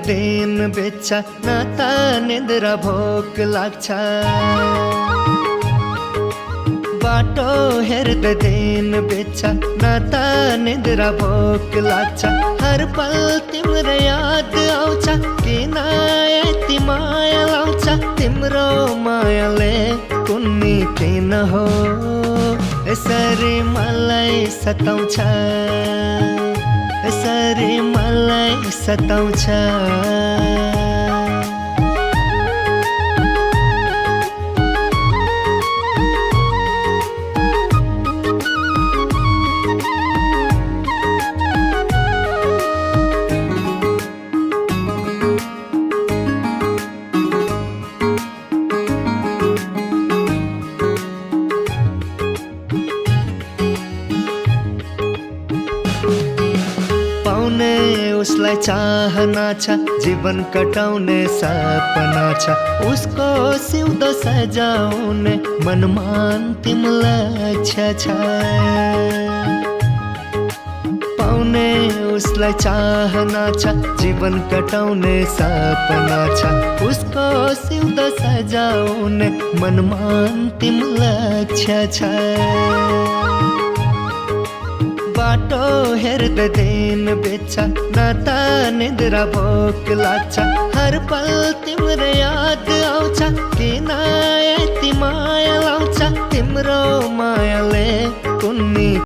दिन बित्छ न त निद्रा भोक लाग्छ। बाटो हेर्दा दिन बित्छ न त निद्रा भोक लाग्छ। हर पल तिम्रो याद आउँछ, किन यति माया लाउँछ। तिम्रो मायाले कुन्नी किन हो यसरी मलाई सताउँछ, यसरी मलाई सताउँछ। पाउने उसलाई चाहना छ, जीवन कटाउने सपना छ। उसको सिउँदो सजाउने मनमा अन्तिम लक्ष्य छ। पाउने उसलाई चाहना छ, जीवन कटाउने सपना छ। उसको सिउँदो सजाउने मनमा अन्तिम लक्ष्य छ। बाटो हेर्दा दिन बित्छ न त निद्रा भोक लाग्छ। हर पल तिम्रो याद आउँछ, किन यति माया लाउँछ। तिम्रो मायाले कुन्नी